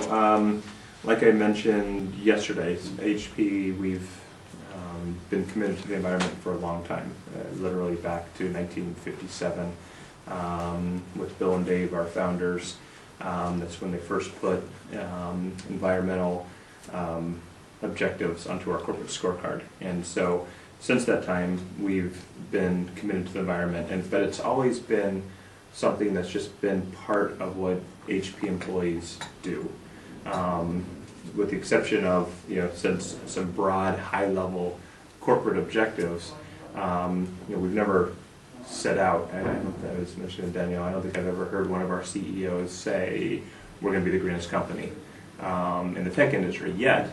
like I mentioned yesterday, HP, we've been committed to the environment for a long time, literally back to 1957 with Bill and Dave, our founders. That's when they first put environmental objectives onto our corporate scorecard. And so since that time, we've been committed to the environment, but it's always been something that's just been part of what HP employees do. With the exception of, since some broad, high-level corporate objectives, we've never set out, and I was mentioning to Danielle, I don't think I've ever heard one of our CEOs say, we're going to be the greenest company in the tech industry, yet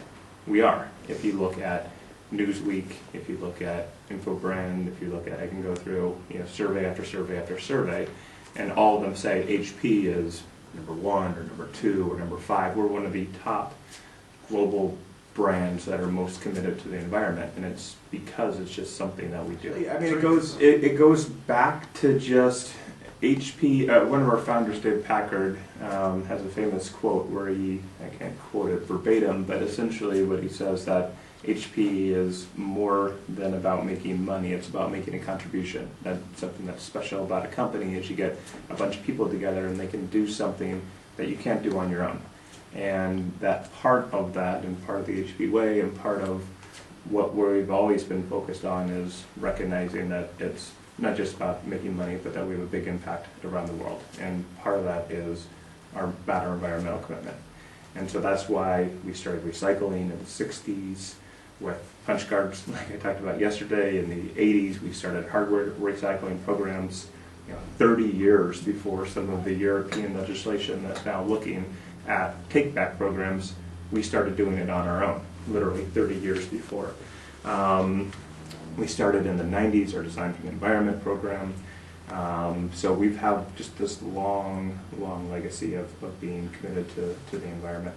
we are. If you look at Newsweek, if you look at InfoBrand, if you look at, I can go through survey after survey after survey, and all of them say HP is number 1 or number 2 or number 5. We're one of the top global brands that are most committed to the environment, and it's because it's just something that we do. I mean, it goes back to just HP. One of our founders, Dave Packard, has a famous quote where I can't quote it verbatim, but essentially what he says that HP is more than about making money, it's about making a contribution. That's something that's special about a company is you get a bunch of people together and they can do something that you can't do on your own. And that part of that, and part of the HP way, and part of what we've always been focused on is recognizing that it's not just about making money, but that we have a big impact around the world. And part of that is our environmental commitment. And so that's why we started recycling in the 60s with punch cards, like I talked about yesterday. In the 80s, we started hardware recycling programs, 30 years before some of the European legislation that's now looking at take-back programs. We started doing it on our own, literally 30 years before. We started in the 90s, our Design for the Environment program. So we've had just this long legacy of being committed to the environment.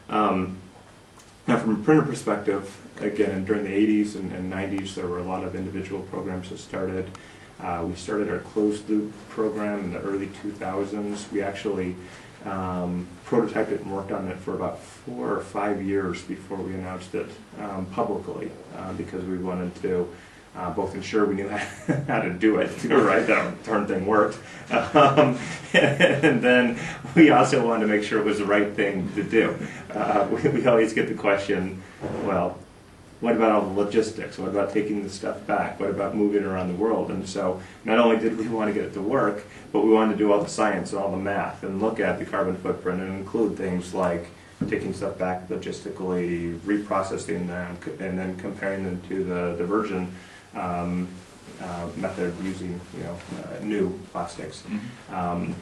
Now from a printer perspective, again, during the 80s and 90s, there were a lot of individual programs that started. We started our closed loop program in the early 2000s. We actually prototyped it and worked on it for about 4 or 5 years before we announced it publicly, because we wanted to both ensure we knew how to do it, right, that darn thing worked, and then we also wanted to make sure it was the right thing to do. We always get the question, well, what about all the logistics? What about taking the stuff back? What about moving around the world? And so not only did we want to get it to work, but we wanted to do all the science and all the math and look at the carbon footprint and include things like taking stuff back logistically, reprocessing them, and then comparing them to the virgin method using new plastics. Mm-hmm.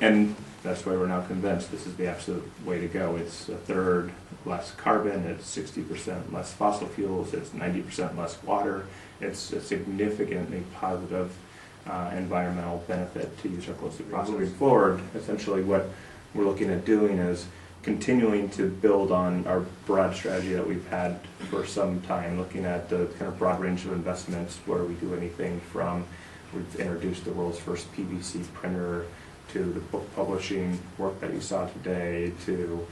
And that's why we're now convinced this is the absolute way to go. It's 1/3 less carbon, it's 60% less fossil fuels, it's 90% less water. It's a significantly positive environmental benefit to use our closed loop process. Moving forward, essentially what we're looking at doing is continuing to build on our broad strategy that we've had for some time, looking at the kind of broad range of investments where we do anything from, we've introduced the world's first PVC printer, to the book publishing work that you saw today, to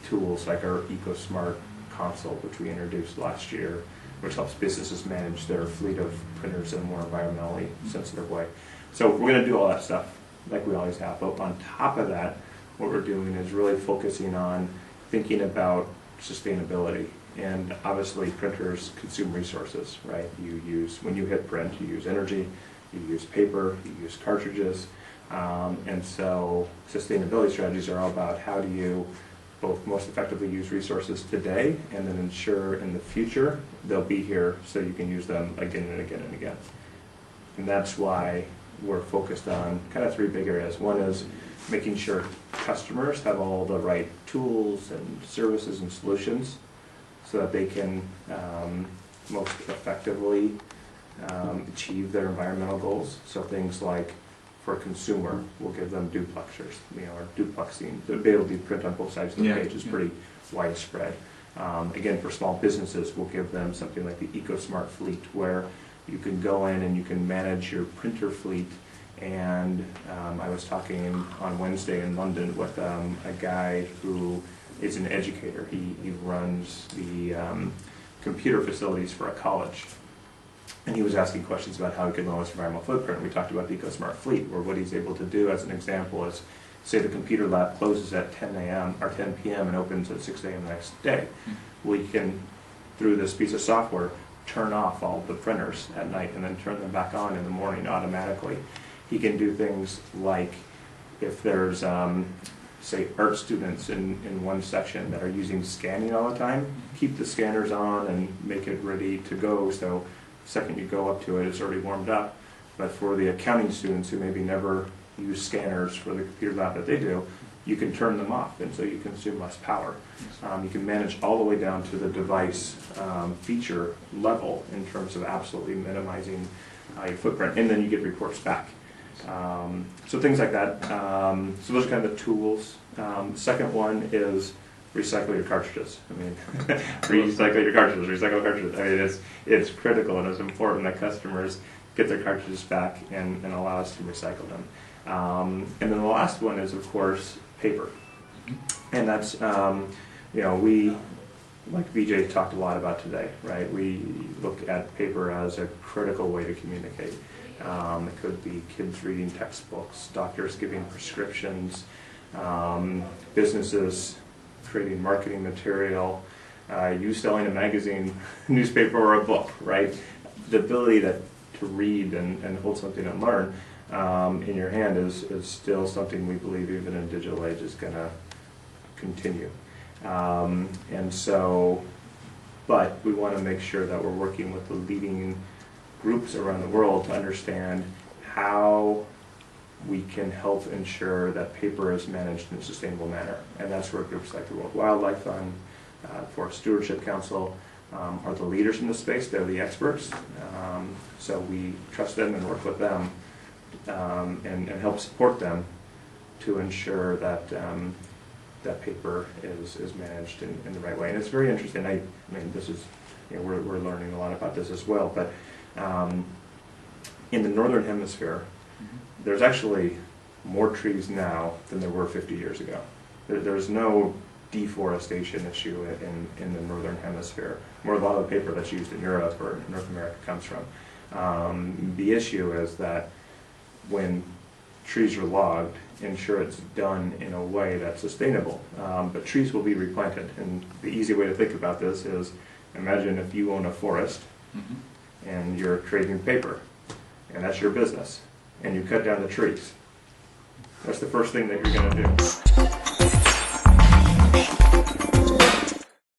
tools like our EcoSmart console, which we introduced last year, which helps businesses manage their fleet of printers in a more environmentally sensitive way. So we're going to do all that stuff like we always have, but on top of that, what we're doing is really focusing on thinking about sustainability. And obviously printers consume resources, right? When you hit print, you use energy, you use paper, you use cartridges. And so sustainability strategies are all about how do you both most effectively use resources today and then ensure in the future they'll be here so you can use them again and again and again. And that's why we're focused on kind of 3 big areas. One is making sure customers have all the right tools and services and solutions so that they can most effectively achieve their environmental goals. So things like, for a consumer, we'll give them duplexers. Our duplexing, the ability to print on both sides of the page is pretty widespread. Again, for small businesses, we'll give them something like the EcoSmart fleet, where you can go in and you can manage your printer fleet And I was talking on Wednesday in London with a guy who is an educator. He runs the computer facilities for a college. And he was asking questions about how he could lower his environmental footprint. We talked about the EcoSmart fleet, where what he's able to do, as an example, is say the computer lab closes at 10 a.m. or 10 p.m. and opens at 6 a.m. the next day. We can, through this piece of software, turn off all the printers at night and then turn them back on in the morning automatically. He can do things like, if there's, say, art students in one section that are using scanning all the time, keep the scanners on and make it ready to go, so the second you go up to it, it's already warmed up. But for the accounting students who maybe never use scanners for the computer lab that they do, you can turn them off, and so you consume less power. You can manage all the way down to the device feature level in terms of absolutely minimizing your footprint, and then you get reports back. So things like that. So those are kind of the tools. Second one is recycle your cartridges. I mean, recycle your cartridges, recycle cartridges. I mean, it's critical and it's important that customers get their cartridges back and allow us to recycle them. And then the last one is, of course, paper. And that's, you know, we, like Vijay talked a lot about today, right? We look at paper as a critical way to communicate. It could be kids reading textbooks, doctors giving prescriptions, businesses creating marketing material, you selling a magazine, newspaper, or a book, right? The ability to read and hold something and learn in your hand is still something we believe even in digital age is going to continue. And so, but we want to make sure that we're working with the leading groups around the world to understand how we can help ensure that paper is managed in a sustainable manner. And that's where groups like the World Wildlife Fund, Forest Stewardship Council are the leaders in this space. They're the experts. So we trust them and work with them and help support them to ensure that that paper is managed in the right way. And it's very interesting. I mean, this is, you know, we're learning a lot about this as well. But in the Northern Hemisphere, there's actually more trees now than there were 50 years ago. There's no deforestation issue in the Northern Hemisphere, where a lot of the paper that's used in Europe or North America comes from. The issue is that when trees are logged, ensure it's done in a way that's sustainable. But trees will be replanted, and the easy way to think about this is, imagine if you own a forest and you're creating paper, and that's your business, and you cut down the trees. That's the first thing that you're going to do.